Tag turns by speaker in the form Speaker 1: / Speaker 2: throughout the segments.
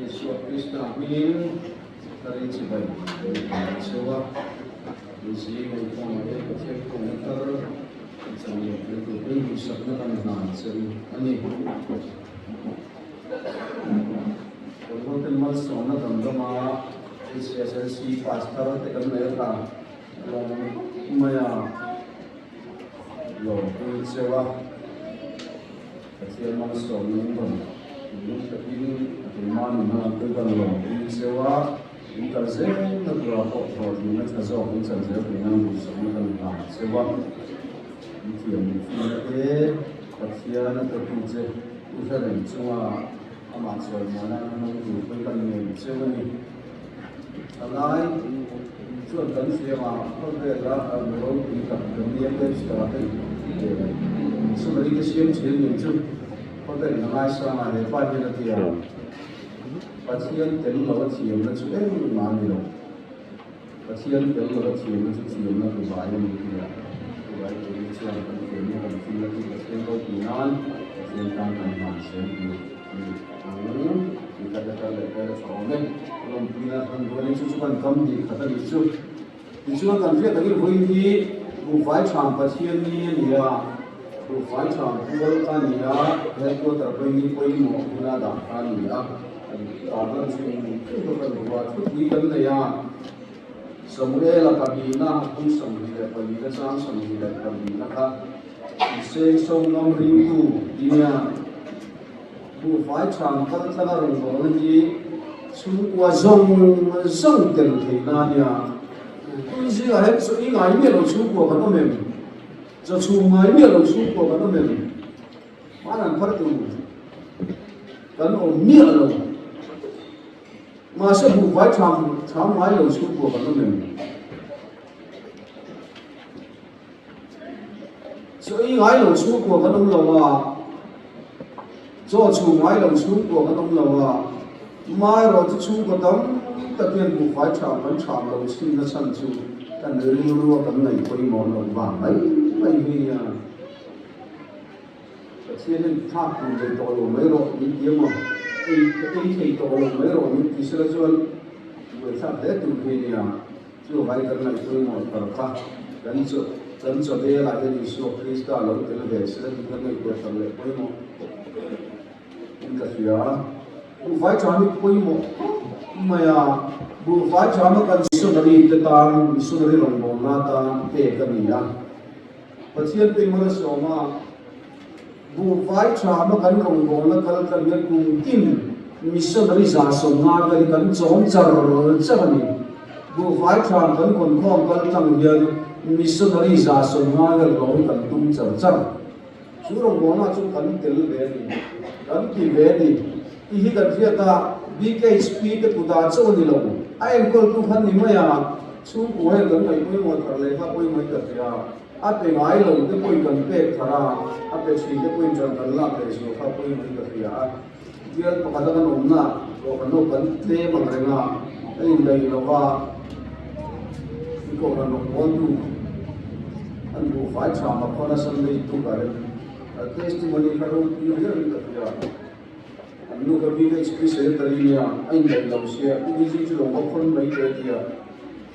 Speaker 1: Yesus Kristus amin. Dari cibai, sewa, isi ngomong ada kecil komentar, misalnya itu pun bisa kan seri ani. Kalau teman soalnya tentang SSC pastor tekan mereka, maya, lo sewa, kecil mas soalnya ini teman itu kan lo sewa. Interzen na berapa orang yang terjauh interzen dengan bersama dengan sebab itu yang kajian atau projek usaha yang cuma amat mana mengumpulkan yang sebenarnya lain contoh siapa adalah orang kita kemudian setelah itu sebenarnya siapa yang itu pada nama sama ada pada dia Pasien telu lawan siam na sudah mandi lo. Pasien telu lawan siam na siam na berbahaya mungkin ya. Berbahaya jadi siam kan ini kan siam lagi pasien kau pinan, pasien kan masih ini. Kita lepas soalnya kalau pinan kan dua ni susukan kam di kata itu. Itu kan dia tadi boleh buat cam pasien ni ya. Buat cam buat kan ya. Lepas terpilih boleh mau guna dah kan ya. Orang sini itu kan buat itu kan ya semula lah kabina pun semula kabina sam semula kabina kan sesong nom rindu dia bu fai chang kan sana orang ni semua zong del kena dia ini sih ada so ini ngai ni lo semua kan memang so semua ni lo semua kan memang mana perlu kan ni lo masa buat cam mai lo suku kan memang. So ini mai lo suku kan lawa. So suku mai lo suku kan lawa. Mai lo tu suku tam tapi buat cam lo sini kan suku kan dulu kan naik pergi mau lo bang. Mai ni ya. Jadi tak pun jadi tolo mai lo ni dia mah. Ini tolo mai lo ni kisah jual Wesat dia tu ni yang tu hari kerana itu mau terkah dan dia lagi di Yesus Kristus lalu dia biasa kita ni ikut terlebih pun mau ingkar dia buat kami pun mau maya buat kami kan sunari tentang sunari rombongan nata kami ya pasien pengen semua buat kami kan rombongan kalau kami mungkin missionary zaso nga gari kan chom char chani bu vai than kan kon khom kan tang hian missionary zaso nga gari lo kan tum char char surong bona chu kan tel ve ni kan ki ve ni hi kan thia ta BKSP te puta chu ni lo ai kol tu khan ni ma ya chu ko he kan mai koi mo thar le kha koi mai ka ya a pe ngai lo te koi kan pe thara a pe chi te koi chan kan la pe so kha koi mai ka ya dia pengatakan umna, kalau kan te mengenai ini dari lawa, itu orang orang tu file sama kau sendiri itu kan, testimoni kalau ini dia kerja, anu kami ni spesial dari ni, ini dari lawa sia, ini sih cuma orang baik dia,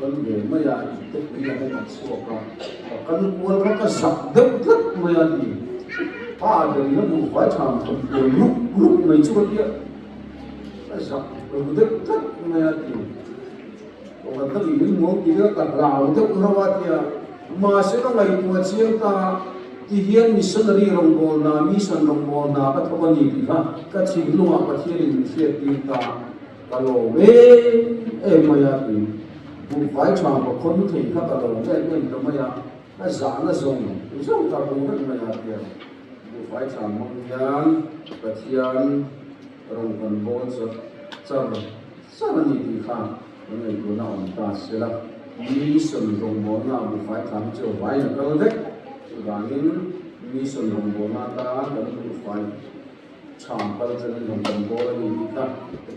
Speaker 1: kan dia maya itu dia nak suaka, kan kuat kan sabda maya ni. Ada ni nak buat macam grup macam dia, asal berdekat dengan dia. Orang tu ini mau dia kan raut tu rawat dia. Masa orang lagi buat siapa, tiada missionary rombongan, mission rombongan, apa tu kan ini kan, kacil luar kacil ini siapa kita. Kalau maya ni, buat macam kon tu kan kalau itu maya, asal zong tak boleh maya dia. Phải làm mong nhang và thiên rong cần bôn sơ là gì thì khác người của nào ta sẽ là mi sân rong bôn nào phải làm cho phải là cái đấy và những mi sân rong bôn nào ta cũng phải làm cái chân rong cần bôn là gì thì khác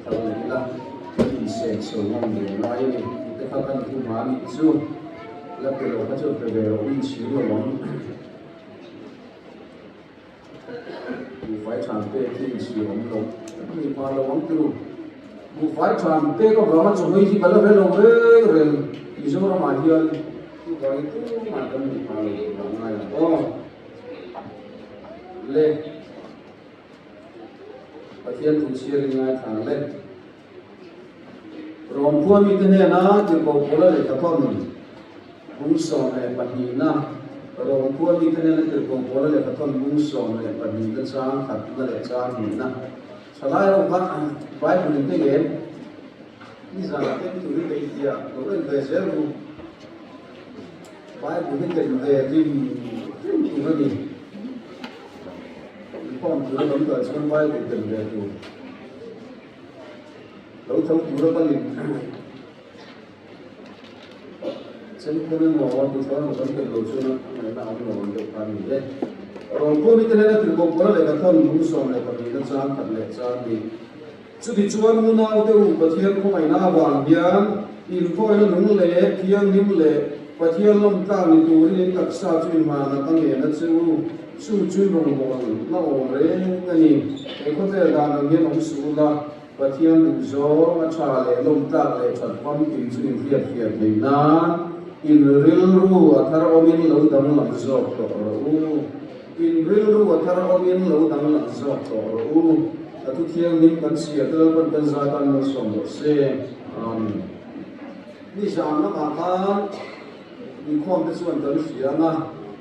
Speaker 1: cái này là cái sẽ sử dụng để nói này cái khác cần thu hóa bị chưa là cái đó cái chỗ cái đều in chiếu rồi phải làm cái gì sử dụng rồi, nhưng mà là món tu bu phải tròn tê có vợ chúng mình chỉ cần là phải lòng rồi ví dụ là mà hiền tu cái tu mà cần phải làm này là to lên và thiên thủ chia ngay thẳng lên rồi phuan như thế này na thì có là để tập con bung sòn này bật nhìn na rồi phuan như thế này thì có là để tập con bung sòn này bật nhìn cái trang thật là để trang nhìn na sau đó ông bắt vai của mình cái game bây giờ cái tụi cái gì à rồi về sẽ luôn vai của cái về thì tụi nó gì con tụi nó vẫn còn trong vai của tình về tụi đấu thấu tụi nó có liền chân của nó mò tụi nó vẫn còn đấu cho nó nào cũng mò được phần gì đấy rồi cô biết thế này thì cô có lại cái thân cũng xong lại còn cái trang thật lệ trang đi chú thì chú anh muốn nào tiêu và thiên không phải na hoàng biên in coi nó đúng lệ thiên nghiêm lệ và thiên long cao thì tụi nên tất sao chuyên mà là tăng nghề nó chú chuyên đồng bộ nó ổn đấy cái gì cái có thể là nghiên ông sú là và thiên đủ gió mà trả lệ long cao lệ chuẩn quan tìm chuyên phiệt thì nan in real ru thar omin lâu đắng làm gió rồi in real ru thar omin lâu đắng làm gió rồi tu thiang nim kan sia tel kon kan za tan no som lo se ni jam na ma khan ni khom te suan tan sia na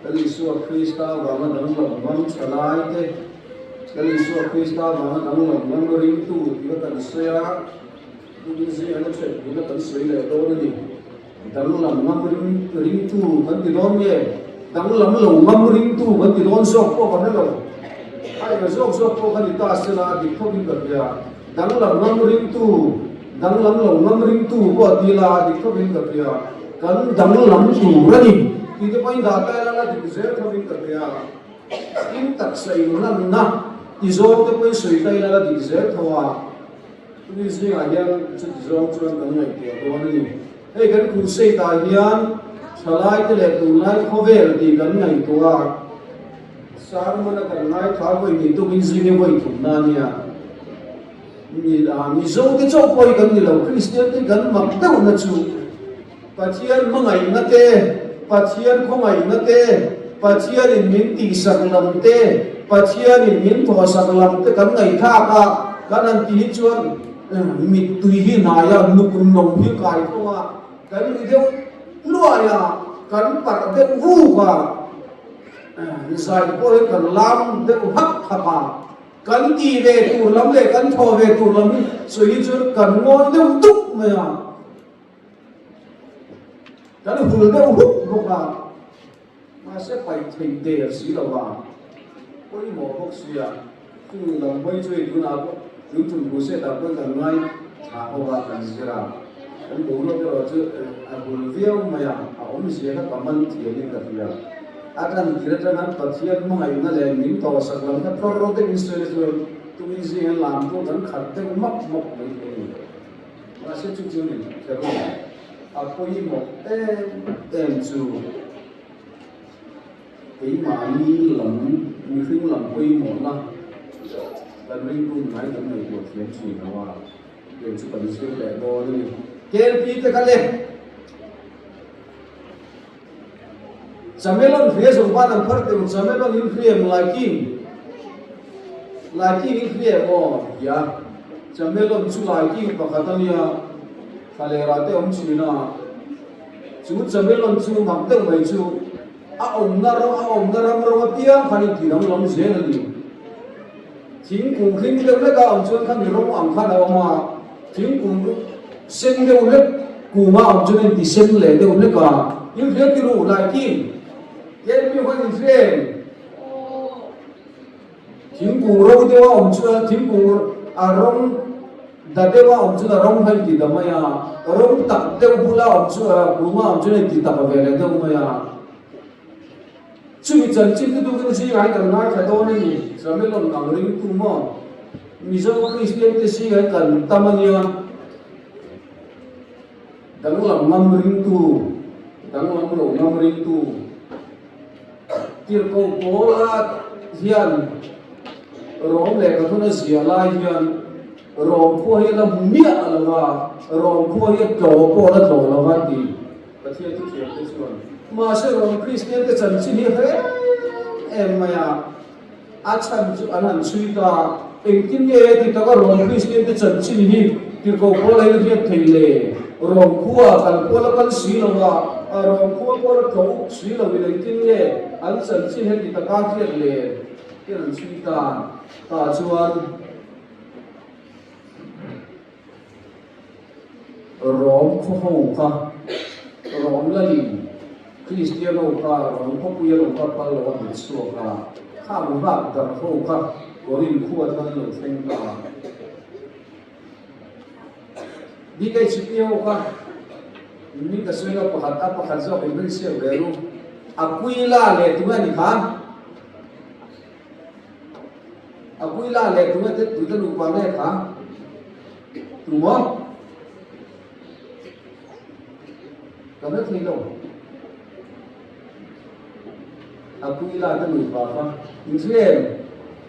Speaker 1: kali suwa krista wa ma dang lo man chalai te kali suwa krista wa ma dang lo man ring tu ti ka tan sia tu ni se ana che ni ka tan soi le to ni dang lo man ring tu kan ti don ye dang lo man ring tu kan ti don so ko kan lo ai cái số có cái gì ta sẽ là đi không đi được ya đang làm ngâm ring tu có đi là đi không đi được ya cần đang làm tu ra đi thì cái point đó ta là đi dễ không đi được ya in tắc xây nó na thì số cái point xây đây là đi dễ thôi tu đi xây ở đây chỉ số cho nó ngày kia đó này hey cái khu xây tại hiền salai cái lệ tu lại không về thì cái ngày kia sáng mà nó cần ngay tháo quay thì tôi gì như vậy cũng na nha mi zo cái chỗ quay gần như là Christian cái gần mặc đâu nó chú và thiên mà ngày nó tê và thiên không ngày nó tê và thiên thì miếng tì sặc lầm tê và thiên thì miếng thò sặc lầm tê gần ngày khác à gần ăn tí chuột mi tùy hi nãy à nụ cùng nồng hi cài thôi à cái gì đâu loài à gần bạc cái vu à giải phôi cần làm để hấp thapa cần đi về tủ lắm để cần thò về tủ lắm suy cho cần ngồi đều túc mà cần hùn đều hút không à mà sẽ phải thành đề sĩ đâu à ôi mỏ bốc suy à cứ làm quay chơi cứ nào cứ chuẩn bị sẽ tập cái cần ngay thả hoa cần gì ra cần bố nó cái đó chứ hùn viêu mà ông sẽ các bạn mình thì những cái gì akan kiratan pathian mga ina le min to saklam na prorote installation tu mi ji lam to dan khatte mak ni ma se chu chu ni ke ro apoi mo em chu cái mà ni lam ni khinh lam poi mo na dan ring tu nai dan nei ko thiam chi na wa ke chu pan se le bo ni kel pi te khale Samelon phía dùng ba năm phát từ Samelon in phía liking in phía mo ya Samelon chu liking pa katania khalerate om china chu Samelon chu mang teng mai chu a om na ro pia khani ti dam lom je na ni thing kung khing deu le ka om chuan khan ro am khan a ma thing kung sen deu le ku ma om chuan ti sen le deu le ka in phía ti ru liking Yên mi hoa gì thế? Thím cùng rau tiêu ông chưa thím cùng rong đã tiêu ông chưa là rong hay gì đó mà ya rong tập tiêu bula ông chưa cũng mà ông chưa này thì tập về lại đâu mà ya chú chân chính cái đồ gì cái cần nói phải đâu này sao mấy lần ngang ring tu mà mi sao Christian cái gì cái cần tâm anh ya đang làm ngâm ring tu đang làm đồ ngâm ring tu Kirko pola hian rom le ka thuna zia lai hian rong khua hi la mia la wa rong khua hi to po la to la wa ti pathian ti thiam te chuan ma se rong Christian te chan chi ni he em maya a chan chu an han chui ta eng tin ye ti ta ka rong Christian te chan chi ni ti ko ko la hi thei le rong khua kan po la kan si la wa rong khua po la to si la wi le tin ye an chan chi he ti ta ka thiat le ti an chui ta chuan rong kho ho ka rong la li Christian ho ka rong kho pu ya lo ka pa lo wa ni so ka kha mu ba da ho ka ko rin khu wa tan lo thleng ka di kai chi pi ho ka ni ka so ya pa ta pa kha zo ben se ve ru akui la le tu ni khan akui la le tu te tu te lu pa le kha tu moก็ไม่ทีลงอาคุยลาตั้งหนึ่งปากว่าอิสราเอล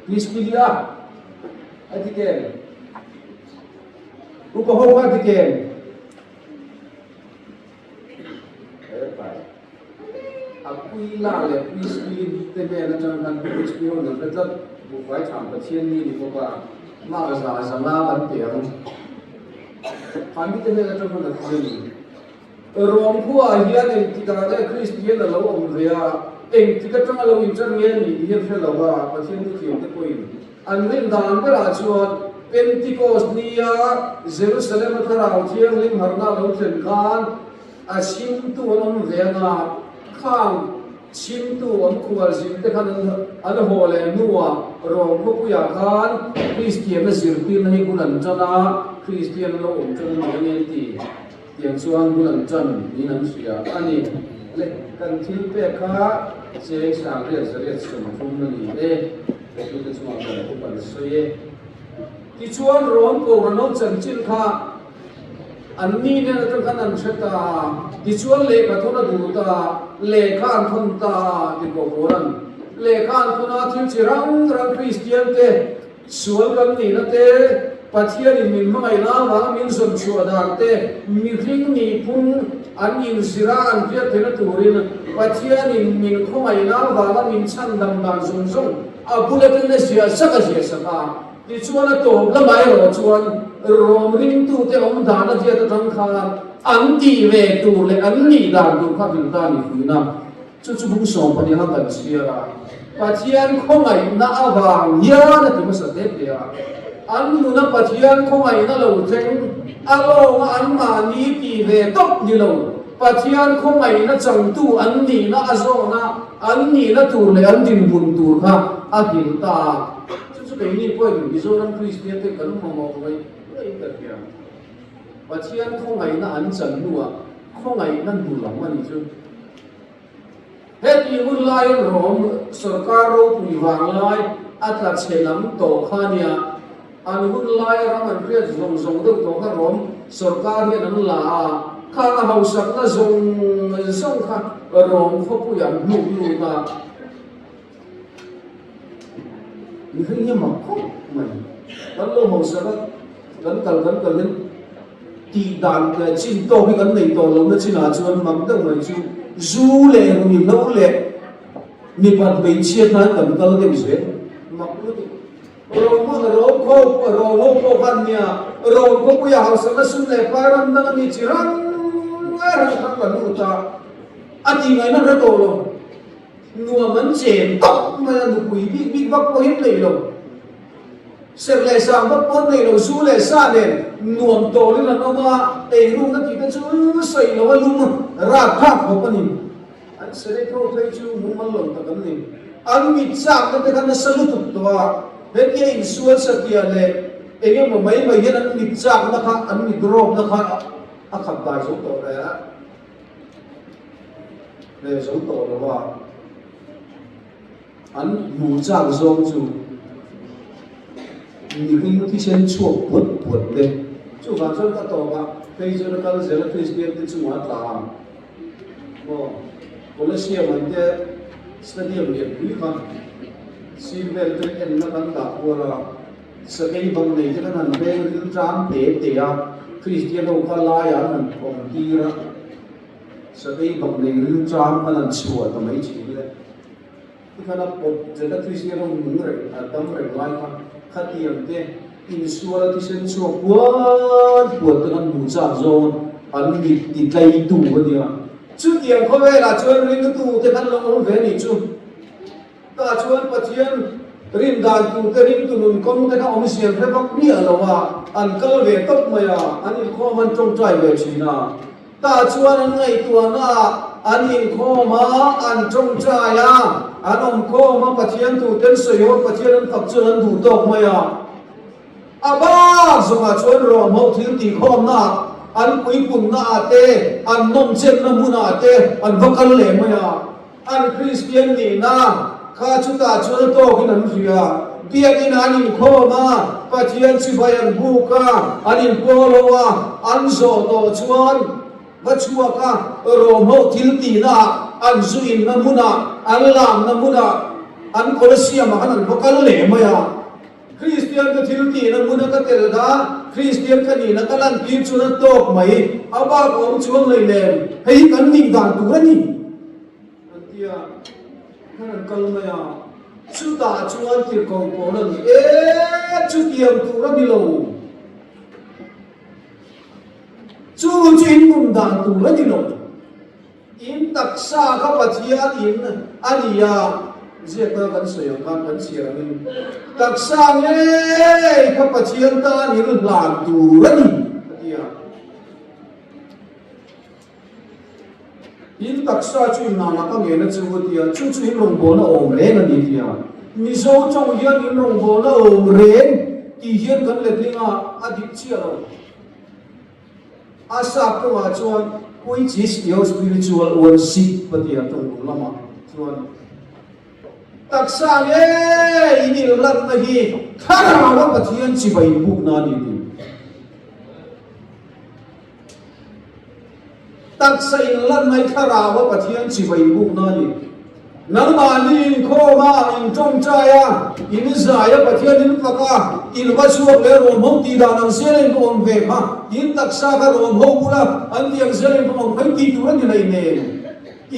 Speaker 1: พิสปิลีอาอธิเกนอุปโภคอธิเกนไปอาคุยลาเลยพิสปิลีเตเมนจังกันพิสปิโอนั่นเป็นจัดบุกไว้ทำประเทศนี้ดีกว่ามาภาษาสังลาบันเตียงพันธุ์เตเมนจังกันนั่นคือรวมผู้อาเฮียนที่การได้คริสเตียนเราองเรียเองที่ก็ต้องเราอินเตอร์เนียนนี่เฮียนเพื่อเราว่าประเทศที่เขียนตะกุยอันนี้ด่านเวลาชวนเป็นติโกสเนียเยรูซาเล็มทาราวเทียงลิมฮาร์นาเราเห็นกันอาชิมตัวน้องเรียนาข้างชิมตัวอันควรสิแต่ขันอันโหเลนัวรวมผู้อยากกันคริสเตียนไม่สิรินให้กุนันจนะคริสเตียนเราองจนะเนียนตีอย่างส่วนบุญจันนี่นั่นเสียอันนี้เล็กกันที่เป๊ะค่ะเสียสามเรียนเรียนสมทุนนี่เอ๊ะเป็นตัวช่วยกันทุกคนสวยที่ชวนร้อนโกรนจันจินค่ะอันนี้เนี่ยต้องการนั่นเสตาที่ชวนเล็กกับทุนดูตาเล็กข้านคนตาที่โกรนเล็กข้านคนอาทิตย์ที่รังคริสเตียนเตชวนกันนี่นะเตปัจจัยนี้มันไม่น่าว่ามันสมชัวดังเตมีทิ้งนี่พุ่งอันยินสิราอันเพียรเป็นตัวรินปัจจัยนี้มันคงไม่น่าว่ามันชั้นดำดำสูงสูงอาบุเลเป็นเสียสักเสียสักที่ชวนตัวละไม่หรอชวนรวมริมตัวเตอมดานเทียตทั้งขาอันดีเวตัวเลยอันนี้ดานตัวข้าพิจารณาคุยนะจุดบุ้งส่งปฏิหารกันเสียปัจจัยคงไม่น่าว่าเยอะนะที่มันสัตย์เดียอันนู้นปัจจัยคงไม่น่าเราเจงอารมณ์อันมานี้ปีเวตกนี่เราปัจจัยคงไม่น่าจังตัวอันนี้น่าอาโซนะอันนี้น่าตัวเลยอันดินบุญตัวค่ะอาหินตาจุดๆนี้พวกมิโซรัมคริสเตียนที่กันมองไว้ไม่ตัดเดียวปัจจัยคงไม่น่าอันจังนัวคงไม่น่าดูหลังมันจุดเฮ็ดอีหุ่นลายรวมสรการรูปวิวางลายอัตราเฉลิมโตข้าเนี่ยอันหุ่นลายรามันเรียกส่งดึงตัวข้ารวมสรการเนี่ยนั่นละข้าเขาสักนั่นส่งข้ารวมเขาผู้ยังหนุ่มอยู่ตานี่คือยังมั่งคงมันกันโลหะสักกันตีด่านแต่ชิ้นโตให้กันในโตเราไม่ใช่หน้าชวนมันต้องมาชูจูเล่มีโน้เล่มีปัจจัยเชียร์นั้นกันตลอดเลยสิมักรู้ดิเราโคกันเนี่ยเราโคกุยาหาสารสุนเล่ปารันนั่งมีจิรังทั้งกันรู้ตาอันนี้ไงนั่นเราโตลงนัวมันเจ็บตกมันดูคุยบิ๊กบักโคหินเลยลงเสร็จเลยสามบักโคเลยลงสู้เลยซาเด่นนวมโตเลยนะน้องว่าเอรุ่งนั้นที่เป็นสู้ใส่เราว่าลุงรากทับเขาปนิมอันเสด็จเขาไปชูมุมันหล่นตะกันนี่อันมีจักนั่นเป็นการสรุปตัวเฮ้ยอินส่วนสักอย่างเลยเองยังไม่เห็นอันมีจักนะคะอันมีดรอปนะคะอาขับได้สุดตัวเลยนะเลยสุดตัวเลยว่าอันมูจักส่งจูนี่คือที่เช่นชั่วปวดเลยจู่ฟังส่วนก็ต่อว่าเคยเจอการเสด็จคริสเตียนที่จู่มาตามคนละเสียมันจะสเตเดียมเรียนคุยกันซีเวลเป็นนักการตะวัน sa kai bang nei kan han be rin tram te ya Christian ho khala ya han kom tira sa kai bang nei rin tram kan chua ta mai chi le kana pot jeta Christian ho mun re adam re lai ka khatiam te in suara ti sen so puat kan bu cha zon an mi ti kai tu ko dia chu tiang kho ve la chuan ring tu te kan lo ve ni chu ta chuan pathian rin dan tu te rin tu nun kom te ka om sian re bak ni alowa an kal ve top maya an in kho man trong trai ve china ta chuan an ngai tu na an in kho ma an trong trai ya an om kho ma pathian tu ten so yo pathian an phak chuan an du tok maya aba zonga chuan ro mo thil ti khom na an pui pun na ate an nom chen na mun ate an vakal le maya an Christian ni na kha chu ta chu to kin an ria biak in an in kho ma pathian chi bai an bu ka an in polo wa an zo to chuan va chua ka ro mo thil ti na an zu in na muna an lam na muna an kolosiam an vakal le maya Christian ka thil ti na muna ka tel da Christian ka ni na kalan pi chu na tok mai aba ko chuang lei lem hei kan ning dan tu ni antia kan kal maya chu ta chuan tir ko ko na ni chu tiam tu ra bi lo chu chin mun dan tu ra ni lo in tak sa ka pathian in ania zia ta kan soyo kan sia ni tak sa nge ka pathian ta ni lan tu ra ni atia in tak sa chu na na ka nge na chu tia chu chu in rong bo na om le na ni tia mi so chong hian in rong bo na om re ti hian kan le tlinga adik chia lo asa ko ma chuan which is your spiritual worship patia tong lama chuan taksa ye ini lat na hi khara wa pathian chi bai buk na ni taksa in lat mai khara wa pathian chi bai buk na ni nang ma ni kho ma in trong cha ya in za ya pathian in paka in wa suak le ro mo ti da nang se len ko ve ma in taksa ka ro mo pula an tiang se len ko phai ti tu ni nei ne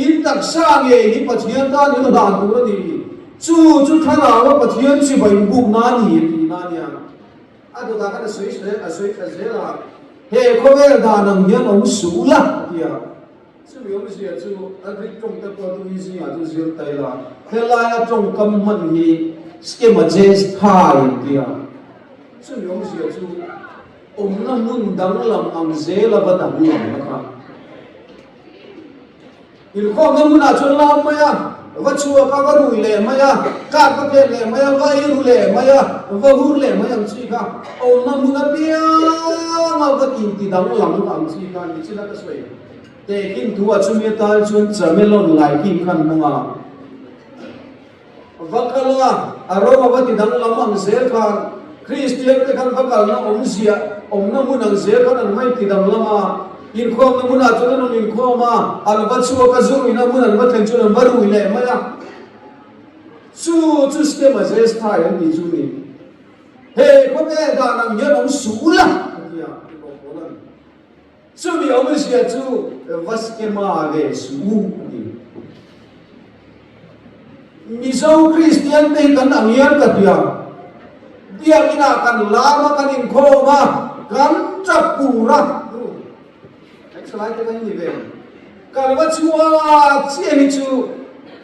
Speaker 1: in taksa nge ni pathian ta ni da tu ni chu thana wa pathian chi bai buk na ni ti na nia adu da ka soi se la he ko ve da nang hian om su la tia chu yo mi sia chu agri trong ta ko tu isi a tu zir tai la he la ya trong kam man hi schema jes thai tia chu yo mi sia chu om na mun dang lam ang ze la ba dang lam na ka il ko na mun a chu la ma ya va chua ka va ru le maya ka ka pe le maya va i ru le maya va hu le maya chi ka om na mun a pia ma va tin ti dang lam ang chi ka ni chi na ka soi te kin tu a chumi ta chun chamelon lai kim khan nanga vakala aroma va ti dang lam ang zel khan Christian te khan vakal na om sia om na mun ang zel khan mai ti dang lama in khom na mun a chun na in khoma al va chua ka zuru ina mun al va thlen chun va ru le maya chu ste ma jes thai an ni chu ni he ko be da nam ye om su la ya ko ko la chu mi om sia chu vas ke ma ve su ni mi so Christian te kan ang yan ka dia dia ina kan lama kan in khoma kan chapura slide cái gì về cả là chua chia đi chu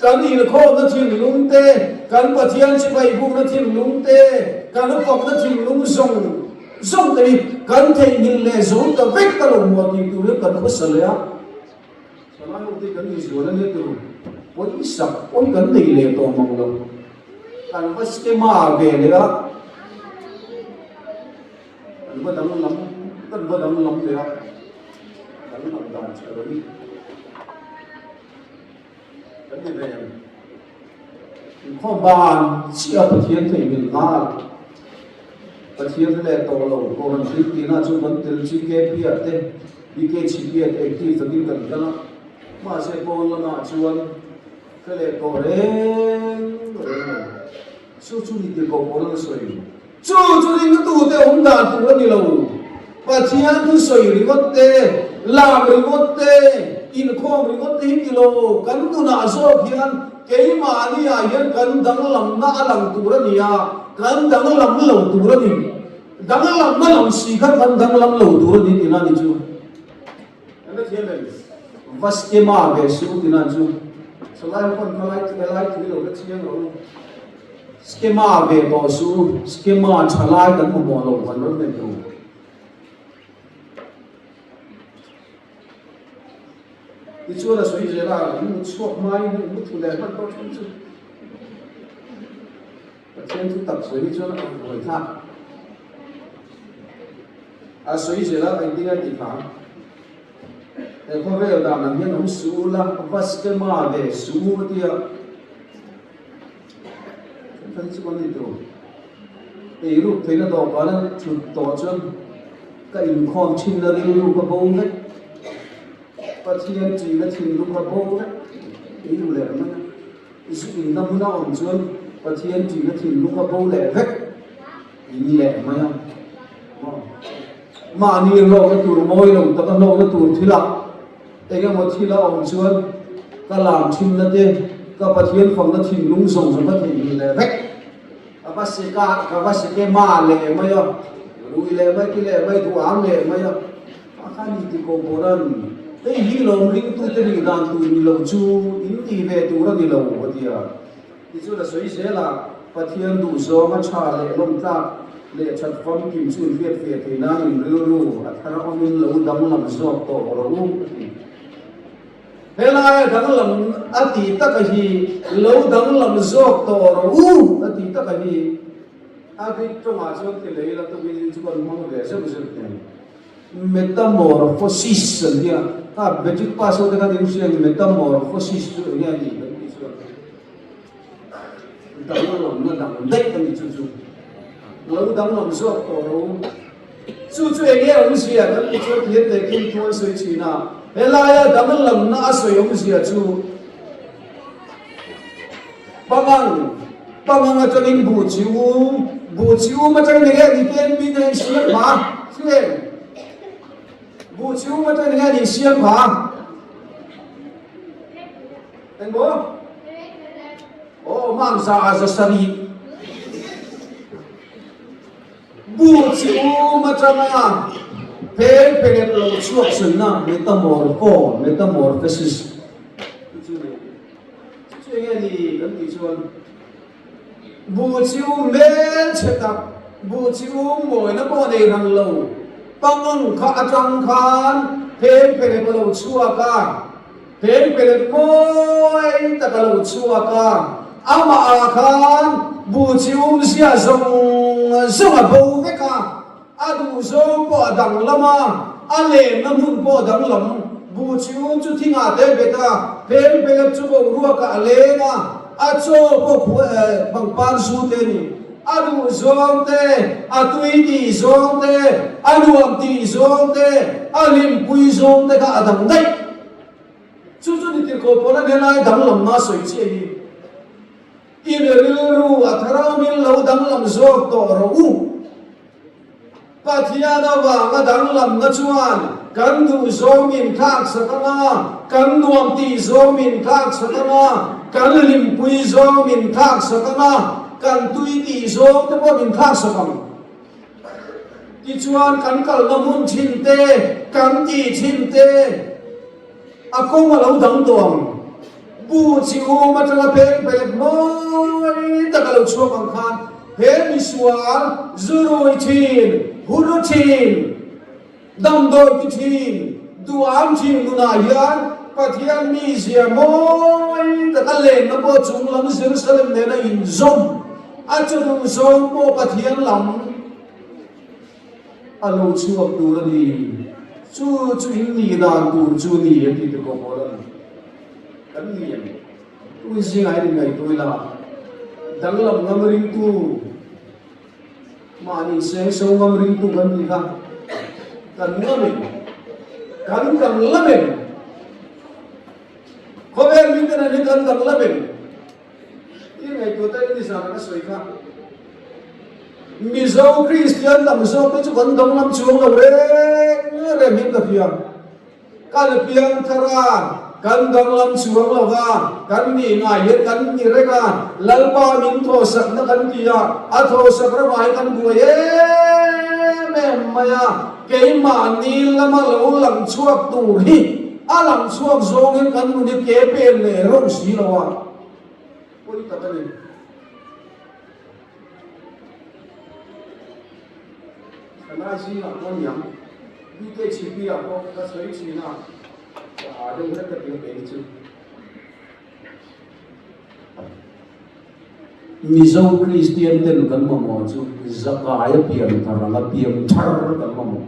Speaker 1: cả đi là khô nó thiên lung tê cả nó thiên chỉ bay buông nó thiên lung tê cả nó cọp nó thiên lung rong cái đi cả nó thiên nhìn lệ rong cả vết cả lồng một thì tụi nó cần có sợ lẽ sợ lẽ không thì cần gì rồi nó hết rồi ôi sập ôi cần gì lệ to mong đâu cả nó có cái mà về đấy đó nó có đắng lắm đấy đó nó đồng sẽ đối vấn đề về kho bàn chia pathian thầy mình na pathian thế này tổ lầu cô làm gì thì na chúng vẫn từ chi kế bia thế đi kế chi bia thế thì phải đi gần cái đó mà sẽ cô là na chuan thế này tổ đấy chú đi từ cô là soi chú đi nó tu te ông đàn tu đi lâu và thiên tu soi đi ngót te làm đi ngót te in khom đi ngót te đi lâu cắn tu na so thiên cái mà đi à hiện cắn đắng làm na làm tu ra đi à cắn đắng làm lâu tu ra đi đắng làm na làm xì khát cắn đắng làm lâu tu ra đi thì na đi chú anh nói thiên này vas cái mà về số thì na chú selain kon kalai thì lâu cái chiang lâu skema về bỏ số skema chalai kan mo lo van ro men tu ti chu la soi je la mu chok mai mu thu le man to chu chu chen tu tập soi chu la hồi tha a soi je la ai tinga ti pha e ko ve da man hian hom su la va skema về su tia phân tích quan điểm rồi, thì lúc thấy là đó có là chụp tổ chân, cái hình khom chín là đi lúc có bông đấy, và thiên chỉ là thiên lúc có bông đấy, ý lúc lẻ mà, ý sự hình năm nào ông chân, và thiên chỉ là thiên lúc có bông lẻ hết, ý lẻ mà, mà nhiều lâu cái tuổi môi lòng ta cái lâu cái tuổi thi lạc, cái một thi là ông chân, cái làm chín là tiền các bạn thiên phong nó thiên lung sông rồi các thiên lệ vách, các bác sĩ cái ma lệ mấy à, đuôi lệ mấy cái lệ mấy thủ ám lệ mấy à, các anh đi cùng bố đơn, cái gì lâu linh tu tên gì đàn tu gì lâu chu, in đi về tu ra đi lâu vậy thì à, thì chỗ là suy sẽ là các thiên đủ số mà trả lệ lông ta lệ chặt phong kim xuân việt thì na in lưu lưu, thằng ông in lâu đóng làm sọt tổ rồi thế là đắng làm ati tất cả gì lâu đắng làm dọc tổ rồi ati tất cả gì cái trong mà cho cái lấy là tôi bây giờ còn mong về sẽ được metamorphosis kia bây giờ pas số cái điều gì metamorphosis rồi nghe gì cái gì đắng làm nó đắng đấy cái gì chú lâu đắng làm dọc tổ rồi chú nghe ông gì à cái chú hiện tại kim thôn suy chỉ nào thế là đắng làm na soi ông gì à chú bangang cho nên bù chiu mà cho nên nghe thì tên mình này xiên phá xiên bù chiu mà cho nên nghe thì xiên phá anh bố mang ra sari bù chiu mà cho nên Pele lo chuộc sừng na metamorphosis. Chú nghe gì vẫn thì chuan. Bù chiu men chết tập, bù chiu mồi nó có đề hàng lâu. Băng khá trăng khan, pele lo chuộc ca, pele mồi ta ka lo chuộc ca. Ama khan bù chiu sia zong zong bầu cái ca. Adu zong po dang lama ale namun po dang lam bu chiu chu thinga te beta pel chu bo ruwa ka ale na acho po bang pan su te ni adu zong te atui ti zong te adu am ti zong te alim pui zong te ka adang dai chu ni ti ko po na ne lai dang lam na soi chi ni in ru athara min lo dang lam zok to ro Pathiana và đắng làm nó chuan cắn đủ số miền khác sao ta cắn nuông tì số miền khác sao ta cắn lim pui số miền khác sao ta cắn tui tì số thế bao miền khác sao không tì chuan cắn cả lâm hun chín tê cắn tì chín tê ako mà lâu đắng tuồng bu chiu mà cho là pe môi ta cả lâu chuông bằng khan he mi sual zuroi chin huru chin dam doi ki chin duam chin nuna hian pathian mi zia moi ta ka len na bo chung lam Jerusalem ne na in zom a chung zom bo pathian lam alo chuak tu ra ni chu in ni dan tu chu ni ti te ko bo la kan ni tu si ngai tu la dang lam ngam ring tu mà đi xe sâu ngâm ring tu gần gì không cần nữa mình cần lắm mình có em những cái này thì cần lắm mình cái ngày tuổi tây đi sao nó soi khác mizo Christian lam zo pe chu kan dong lam chuang lo re re min ka piang kan piang thara kan dong lam chuang lo ga kan ni ngai ye kan ni re ga lalpa min tho sak na kan tia a tho sak ra mai kan bu ye me maya ke ma ni lama lo lam chuak tu hi a lam chuak zong in kan nu ni ke pe le ro si lo wa oi ta ta ni na si na con nhắm đi cái chi phí à có cái sấy chi na à đừng có cái tiền bể chứ mizo Christian tên cần mà mò chứ zakaya piang thara la piang thar cần mà mò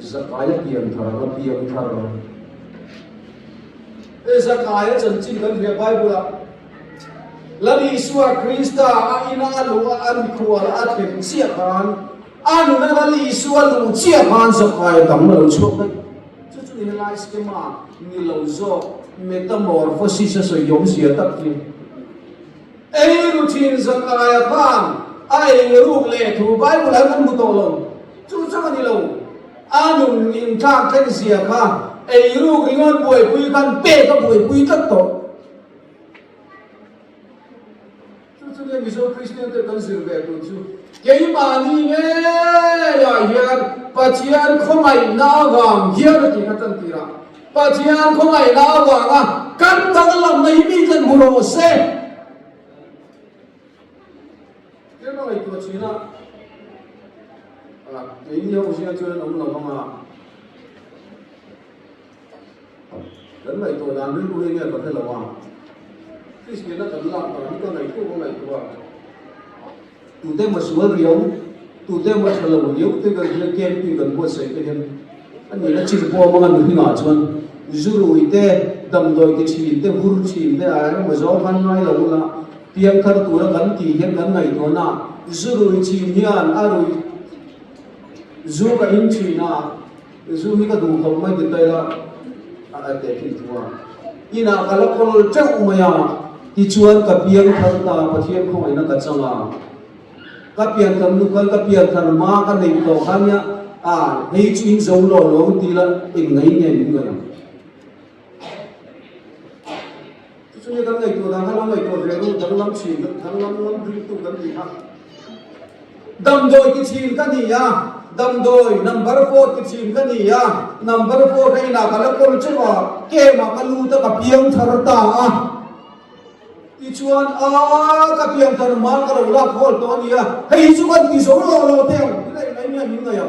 Speaker 1: zakaya piang thara la piang thar zakaya chân chính cần việc Bible à Lali Isua Krista aina lu an kual athem sia kan anu na lali Isua lu chia kan zakai dam lo chok dai chu chu ni lai skema ni lo zo metamorphosis so yom sia tak ki ei routine zakai kan ai ru le thu Bible an mu to lo chu chu ni lo anu nin thak ken sia ka ei ru ringon boi pui kan pe ka boi pui tak to cái mizo Christian te kan sir ve tu chu ke ma ni nge ya hian pachian khomai na wang hian ki ka tan tira pachian khomai na wang a kan ta lam nei mi kan bulo se ke no ai tu china a ke ni ho sia chu na om lam ma kan mai to dan rin lu ne ka the lawa Christian na kan lam ta ni ka nai tu ko nai tu tu te ma sual riau tu te ma thalo riau te kan le ken pi kan bo sai te hen ani na chi po ma kan ni na chuan zuru ite dam doi ke chi te hur chi te a ma zo kan nai lo la piang thar tu ra kan ti hen kan nai to na zuru chi nian a ru zu ka in chi na zu mi ka du ko mai te tai la a te ki tu ina kala kol chau ma ya ti chuan ka piang thar ta pathian khoi na ka changa kapian kan nukal kapian kan ma kan nei to khanya a hei chuin zo lo lo ti la ing ngai nge ni ngai chu ni kan ngai to da kan ngai to re ro dang lam chi dang lam ri tu kan ni ha dam doi ki chin kan ni ya dam doi number 4 ki chin kan ni ya number 4 kai na kala kol chu ke ma kalu ta kapiang thar ta a chuan ka piang thar ma ka lo la khol to nia hei chu kan ti zo lo lo te nei nei nia ning ngai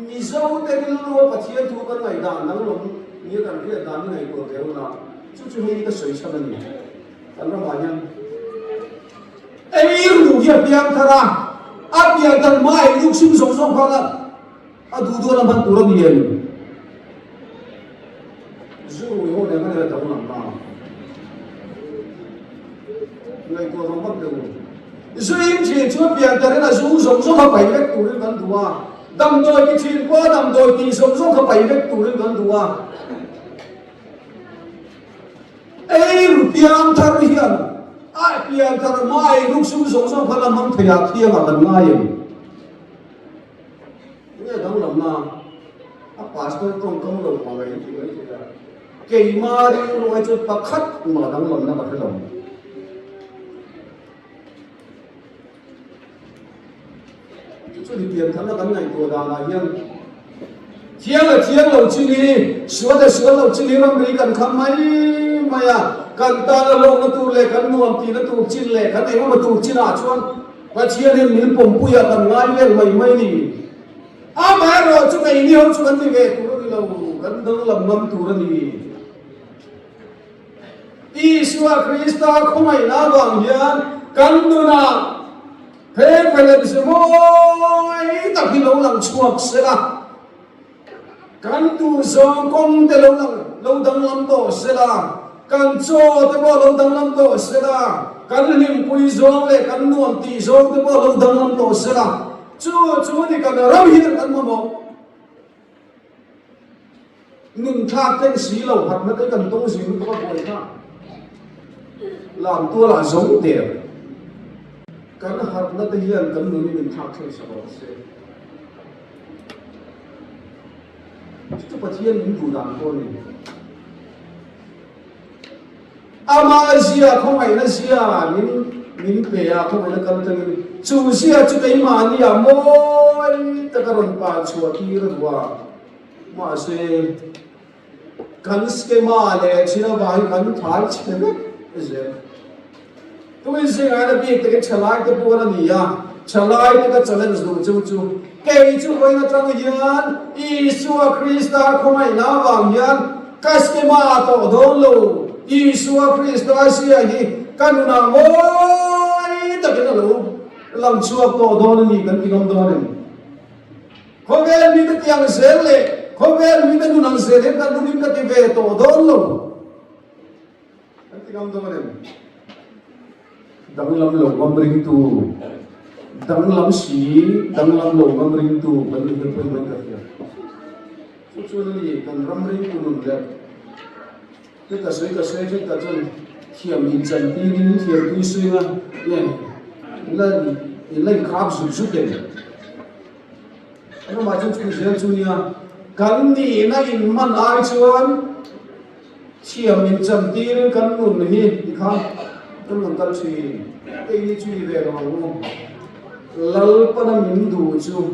Speaker 1: mi zo te ri lo pathian thu kan ngai dan nang lo ni kan ri dan ngai ko te na chu chu hei ka soi chan ni kan ra ma nya ei ru ya piang thara a piang thar ma ai lu sim zo zo kha la a du do la ban tu ra ni yen zu yo ne ka ne ta na ma ngày qua không bắt được duy chỉ chúa biển ta là du giống giống không phải vết tủ lên gần đùa đầm đôi cái chuyện qua đầm đôi thì giống giống không phải vết tủ lên gần đùa ấy biển thar hiền ai biển thar mai lúc xuống giống giống phải làm thầy hạt thiên mà lần ngay nghe đâu làm na pastor trong công đồng mà vậy thì mấy cái mà đi rồi cho ta khát mà đang làm na phải làm这里边他那个奶多大了？天了，这里说了，这里让你看看没呀？看到了龙那肚嘞，看诺皮那肚进嘞，看那我们肚进哪穿？把天的民pom不呀？看哪里没你？啊买了，这个你好，这个你个肚了了，看到了我们肚了你。耶稣啊，基督啊，空没那王样，看到那。thế phải làm gì mỗi tập khi lâu lằng chuộc sẽ là căn tu do công te lâu đằng lắm tổ sẽ là căn cho te bao lâu đằng lắm tổ sẽ là căn lim pui do le căn nuông tì do te bao lâu đằng lắm tổ sẽ là chúa thì căn rau hiền căn mà một ngừng thác tên xí lâu hạt mất cái cần tông gì cũng có bồi ha làm tua là giống đẹp cái hạt nó thể hiện cái người mình thắc thêm sao sẽ chúng ta hiện những thủ đoạn của mình Malaysia không phải là Asia mình về không phải là cần thằng chú Asia chú cái mà đi mỗi tất cả các bạn chùa đi rồi mà sẽ cần cái mà để chỉ là vài cần thái chỉ là cái tôi sẽ ngay là biết cái chalai cái bộ là gì chalai cái challenge rồi chú cái chú coi nó trong cái Isu Christa không phải là vàng cái cái mà tổ đồn luôn Isu Christa Asia gì cái nào ngồi tất cả nó luôn làm chuộc tổ đồn gì cái gì đó này không biết mình cái tiếng sẽ lệ không biết mình cái nung sẽ lệ cái nung mình cái về tổ đồn luôn cái gì đó này đăng lâm lồng ngâm ring tu đăng lâm sĩ đăng lâm lồng ngâm ring tu bắn đi cái phần cái kia chút chút này cần ram ring tu luôn đấy cái sợi cái chân thiểm nhìn chân đi thiểm đi suy nga lên khám sụt đấy nó mà chúng tôi chú nha cần đi na in man ai chuan thiểm nhìn chân đi cần luôn hi đi khám tôi muốn câu chuyện cái gì chuyện về rồi không lal pa na mình đủ chú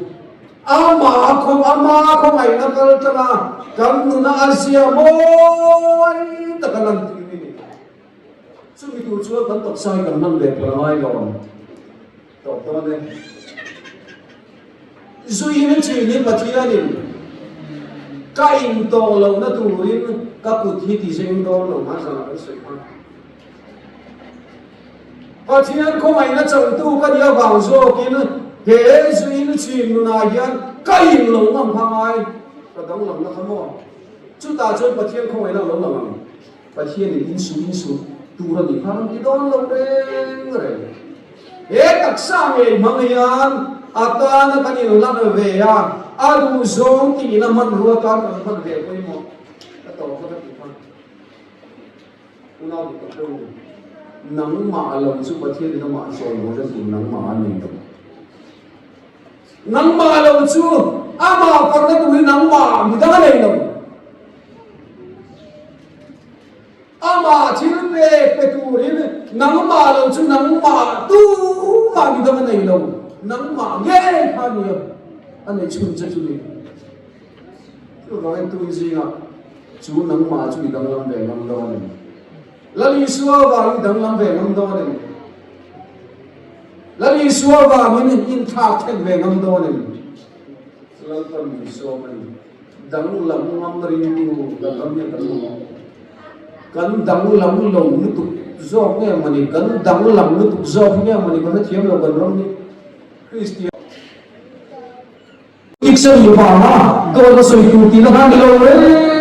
Speaker 1: ama không ai na câu cho na cần na Asia boy tất cả lần gì chú bị đủ chú cần tập sai cần năm đẹp là ai rồi tập đó đây duy nhất chuyện này mà chỉ là gì cái in to lâu na tu rin các cụ thi thì sinh to lâu mà sao nó sẽ và thiên không ai là chẳng tu cái điều vào rồi kia thế duy nó chìm nó này hiện cái lồng ngầm hàng ai và đóng lồng nó không mua chúng ta chơi và thiên không ai là lồng ngầm và thiên thì in xuống tu ra thì phang cái đó lâu đen rồi hết tất sang người mang hiện ta nó cái gì nó làm về đủ giống thì nó mình rùa con nó mình về với một cái tổ cái gì phang nó bị tập trung nắng mạ lòng chú bát thiên nó mạ rồi một cái gì nắng mạ mình đâu nắng mạ lòng chú mà còn cái túi nắng mạ mình đã lấy đâu mà chỉ về cái túi nắng mạ lòng chú nắng mạ tu mà mình đã lấy đâu nắng mạ ghê pha nhiều anh ấy chun cho chú đi chú nói túi gì chú nắng mạ chú đang làm về làm đâu này lali suwa và đằng làm về ngâm đô này lali suwa và mình in thác thêm về ngâm đô này lal phần suwa mình đằng làm ngâm ring tu đằng làm như cần đằng làm lồng nước tục gió nghe mà đi cần đằng làm nước tục gió nghe mà đi có thể chiếm được gần lắm đi Christian ít sự nhiều vào ha tôi có sự chủ thì nó đang đi đâu đấy